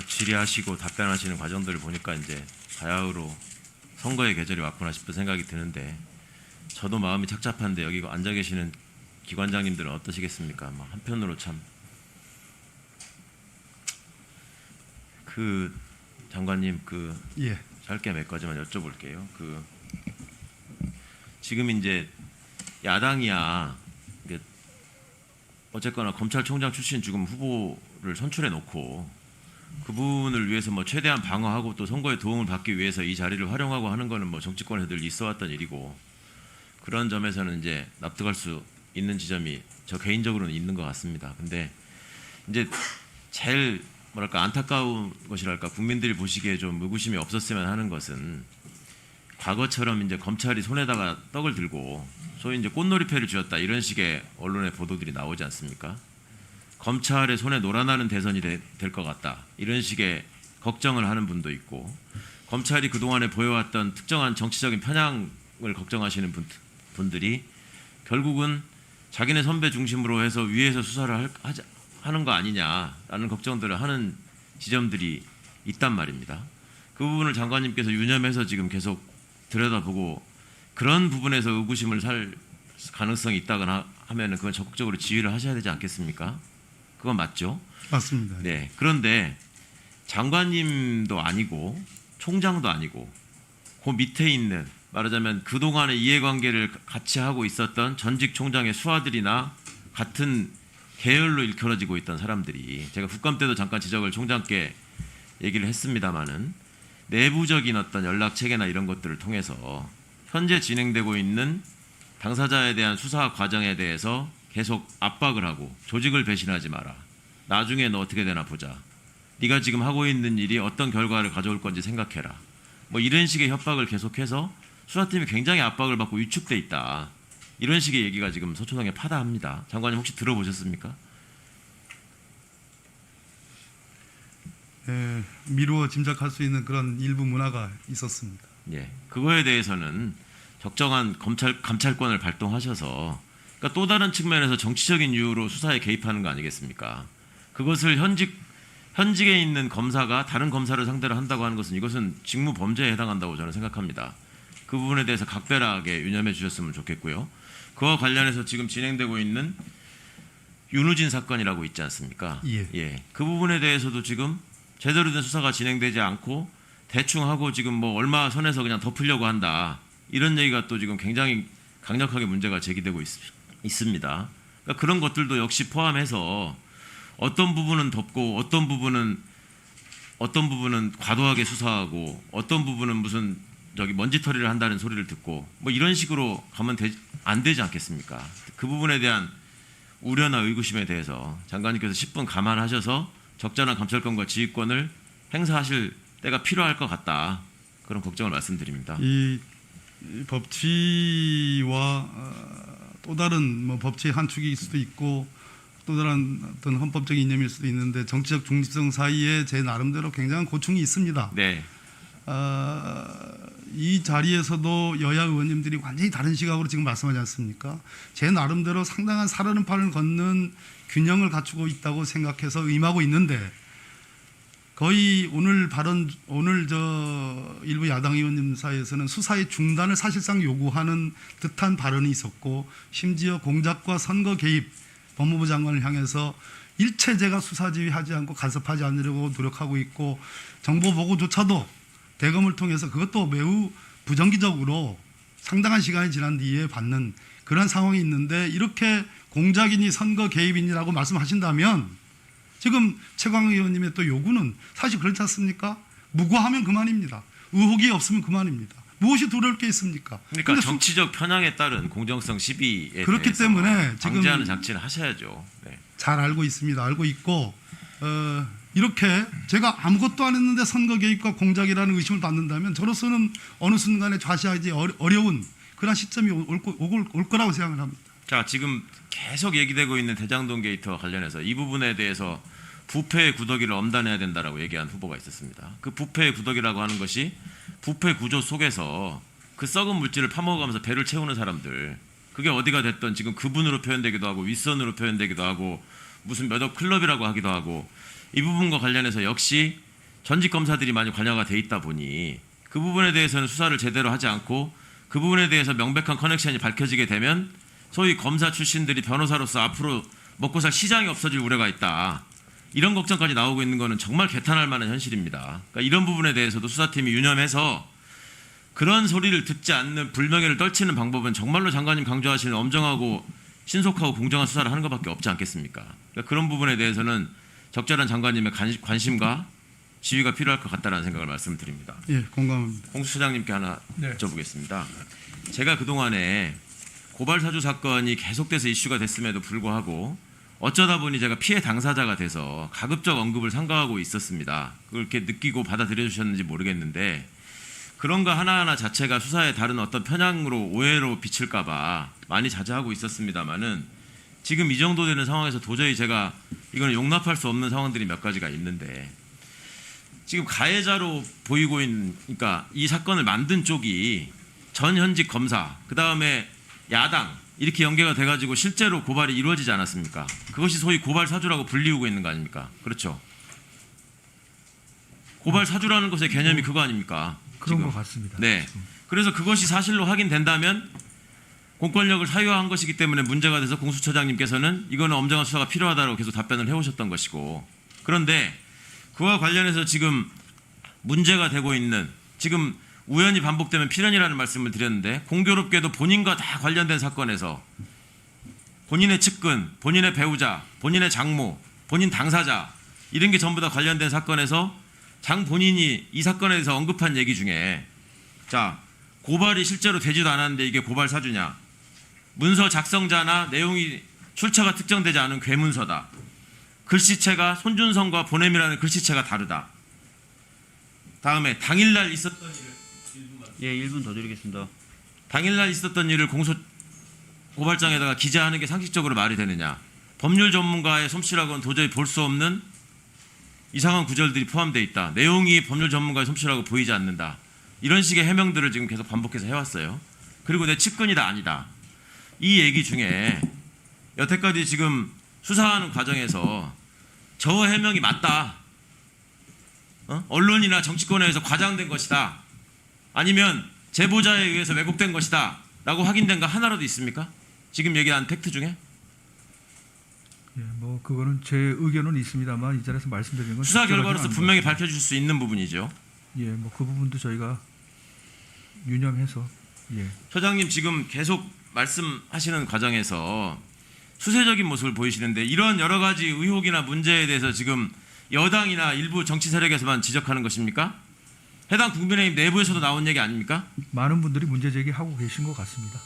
질의하시고 답변하시는 과정들을 보니까 이제 바야흐로 선거의 계절이 왔구나 싶은 생각이 드는데 저도 마음이 착잡한데 여기 앉아 계시는 기관장님들은 어떠시겠습니까? 한편으로 참 그 장관님 예. 짧게 몇 가지만 여쭤볼게요. 지금 이제 야당이야 이게 어쨌거나 검찰총장 출신 지금 후보를 선출해 놓고 그분을 위해서 최대한 방어하고 또 선거에 도움을 받기 위해서 이 자리를 활용하고 하는 거는 정치권에 늘 있어왔던 일이고 그런 점에서는 이제 납득할 수 있는 지점이 저 개인적으로는 있는 것 같습니다. 근데 이제 제일 안타까운 것이랄까 국민들이 보시기에 좀 의구심이 없었으면 하는 것은 과거처럼 이제 검찰이 손에다가 떡을 들고 소위 이제 꽃놀이패를 쥐었다 이런 식의 언론의 보도들이 나오지 않습니까? 검찰의 손에 놀아나는 대선이 될 것 같다 이런 식의 걱정을 하는 분도 있고 검찰이 그동안에 보여왔던 특정한 정치적인 편향을 걱정하시는 분들이 결국은 자기네 선배 중심으로 해서 위에서 수사를 하는 거 아니냐라는 걱정들을 하는 지점들이 있단 말입니다. 그 부분을 장관님께서 유념해서 지금 계속 들여다보고 그런 부분에서 의구심을 살 가능성이 있다거나 하면은 그건 적극적으로 지휘를 하셔야 되지 않겠습니까? 그건 맞죠? 맞습니다. 네. 그런데 장관님도 아니고 총장도 아니고 그 밑에 있는 말하자면 그동안의 이해관계를 같이 하고 있었던 전직 총장의 수하들이나 같은 계열로 일컬어지고 있던 사람들이 제가 국감 때도 잠깐 지적을 총장께 얘기를 했습니다마는 내부적인 어떤 연락 체계나 이런 것들을 통해서 현재 진행되고 있는 당사자에 대한 수사 과정에 대해서 계속 압박을 하고 조직을 배신하지 마라. 나중에 너 어떻게 되나 보자. 네가 지금 하고 있는 일이 어떤 결과를 가져올 건지 생각해라. 이런 식의 협박을 계속해서 수사팀이 굉장히 압박을 받고 위축돼 있다. 이런 식의 얘기가 지금 서초동에 파다합니다. 장관님 혹시 들어보셨습니까? 예, 미루어 짐작할 수 있는 그런 일부 문화가 있었습니다. 예, 그거에 대해서는 적정한 감찰권을 발동하셔서 그러니까 또 다른 측면에서 정치적인 이유로 수사에 개입하는 거 아니겠습니까? 그것을 현직에 있는 검사가 다른 검사를 상대로 한다고 하는 것은 이것은 직무 범죄에 해당한다고 저는 생각합니다. 그 부분에 대해서 각별하게 유념해 주셨으면 좋겠고요. 그와 관련해서 지금 진행되고 있는 윤우진 사건이라고 있지 않습니까? 예. 그 부분에 대해서도 지금 제대로 된 수사가 진행되지 않고 대충 하고 지금 얼마 선에서 그냥 덮으려고 한다. 이런 얘기가 또 지금 굉장히 강력하게 문제가 제기되고 있습니다. 그러니까 그런 것들도 역시 포함해서 어떤 부분은 덮고 어떤 부분은 과도하게 수사하고 어떤 부분은 무슨 먼지털이를 한다는 소리를 듣고 이런 식으로 가면 안 되지 않겠습니까? 그 부분에 대한 우려나 의구심에 대해서 장관님께서 10분 감안하셔서 적절한 감찰권과 지휘권을 행사하실 때가 필요할 것 같다. 그런 걱정을 말씀드립니다. 이 법치와 또 다른 법치의 한 축일 수도 있고 또 다른 어떤 헌법적인 이념일 수도 있는데 정치적 중립성 사이에 제 나름대로 굉장한 고충이 있습니다. 네. 이 자리에서도 여야 의원님들이 완전히 다른 시각으로 지금 말씀하지 않습니까? 제 나름대로 상당한 살얼음판을 걷는 균형을 갖추고 있다고 생각해서 임하고 있는데 거의 오늘 일부 야당 의원님 사이에서는 수사의 중단을 사실상 요구하는 듯한 발언이 있었고 심지어 공작과 선거 개입 법무부 장관을 향해서 일체제가 수사 지휘하지 않고 간섭하지 않으려고 노력하고 있고 정보 보고조차도 대검을 통해서 그것도 매우 부정기적으로 상당한 시간이 지난 뒤에 받는 그런 상황이 있는데 이렇게 공작이니 선거 개입이니라고 말씀하신다면 지금 최광 의원님의 또 요구는 사실 그렇지 않습니까? 무고하면 그만입니다. 의혹이 없으면 그만입니다. 무엇이 두려울 게 있습니까? 그러니까 정치적 편향에 따른 공정성 시비에 그렇기 대해서 때문에 지금 방지하는 장치를 하셔야죠. 네. 잘 알고 있습니다. 알고 있고 이렇게 제가 아무것도 안 했는데 선거 개입과 공작이라는 의심을 받는다면 저로서는 어느 순간에 좌시하기 어려운 그런 시점이 올 거라고 생각을 합니다. 자, 지금 계속 얘기되고 있는 대장동 게이트와 관련해서 이 부분에 대해서 부패의 구더기를 엄단해야 된다라고 얘기한 후보가 있었습니다. 그 부패의 구더기라고 하는 것이 부패 구조 속에서 그 썩은 물질을 파먹어가면서 배를 채우는 사람들, 그게 어디가 됐던 지금 그분으로 표현되기도 하고 윗선으로 표현되기도 하고 무슨 몇억 클럽이라고 하기도 하고 이 부분과 관련해서 역시 전직 검사들이 많이 관여가 돼 있다 보니 그 부분에 대해서는 수사를 제대로 하지 않고 그 부분에 대해서 명백한 커넥션이 밝혀지게 되면 소위 검사 출신들이 변호사로서 앞으로 먹고 살 시장이 없어질 우려가 있다. 이런 걱정까지 나오고 있는 것은 정말 개탄할 만한 현실입니다. 그러니까 이런 부분에 대해서도 수사팀이 유념해서 그런 소리를 듣지 않는 불명예를 떨치는 방법은 정말로 장관님 강조하시는 엄정하고 신속하고 공정한 수사를 하는 것밖에 없지 않겠습니까? 그러니까 그런 부분에 대해서는 적절한 장관님의 관심과 지휘가 필요할 것 같다는 생각을 말씀드립니다. 예, 공감합니다. 공수처장님께 하나 네. 여쭤보겠습니다. 제가 그동안에 고발 사주 사건이 계속돼서 이슈가 됐음에도 불구하고 어쩌다 보니 제가 피해 당사자가 돼서 가급적 언급을 삼가하고 있었습니다. 그걸 이렇게 느끼고 받아들여 주셨는지 모르겠는데 그런 거 하나하나 자체가 수사에 다른 어떤 편향으로 오해로 비칠까 봐 많이 자제하고 있었습니다만은 지금 이 정도 되는 상황에서 도저히 제가 이거는 용납할 수 없는 상황들이 몇 가지가 있는데 지금 가해자로 보이고 있는, 그러니까 이 사건을 만든 쪽이 전 현직 검사, 그 다음에 야당 이렇게 연계가 돼가지고 실제로 고발이 이루어지지 않았습니까? 그것이 소위 고발 사주라고 불리우고 있는 거 아닙니까? 그렇죠? 고발 사주라는 것의 개념이 그거 아닙니까? 그런 지금. 것 같습니다. 네. 지금. 그래서 그것이 사실로 확인된다면 공권력을 사유화한 것이기 때문에 문제가 돼서 공수처장님께서는 이거는 엄정한 수사가 필요하다고 계속 답변을 해오셨던 것이고, 그런데 그와 관련해서 지금 문제가 되고 있는, 지금 우연히 반복되면 필연이라는 말씀을 드렸는데 공교롭게도 본인과 다 관련된 사건에서 본인의 측근, 본인의 배우자, 본인의 장모, 본인 당사자 이런 게 전부 다 관련된 사건에서 장 본인이 이 사건에 대해서 언급한 얘기 중에, 자, 고발이 실제로 되지도 않았는데 이게 고발 사주냐, 문서 작성자나 내용이 출처가 특정되지 않은 괴문서다, 글씨체가 손준성과 보냄이라는 글씨체가 다르다, 다음에 당일날 있었던 일을, 예, 1분 더 드리겠습니다. 당일날 있었던 일을 고발장에다가 기재하는 게 상식적으로 말이 되느냐, 법률 전문가의 솜씨라고는 도저히 볼 수 없는 이상한 구절들이 포함되어 있다, 내용이 법률 전문가의 솜씨라고 보이지 않는다, 이런 식의 해명들을 지금 계속 반복해서 해왔어요. 그리고 내 측근이다 아니다, 이 얘기 중에 여태까지 지금 수사하는 과정에서 저 해명이 맞다, 언론이나 정치권에 의해서 과장된 것이다, 아니면 제보자에 의해서 왜곡된 것이다 라고 확인된 거 하나라도 있습니까? 지금 얘기한 팩트 중에? 예, 뭐 그거는 제 의견은 있습니다만 이 자리에서 말씀드리는 건 수사 적절하지는 결과로서 않은 분명히 것 같습니다. 밝혀질 수 있는 부분이죠. 예, 뭐 그 부분도 저희가 유념해서 예, 처장님 지금 계속 말씀하시는 과정에서 수세적인 모습을 보이시는데 이런 여러 가지 의혹이나 문제에 대해서 지금 여당이나 일부 정치 세력에서만 지적하는 것입니까? 해당 국민의힘 내부에서도 나온 얘기 아닙니까? 많은 분들이 문제 제기하고 계신 것 같습니다.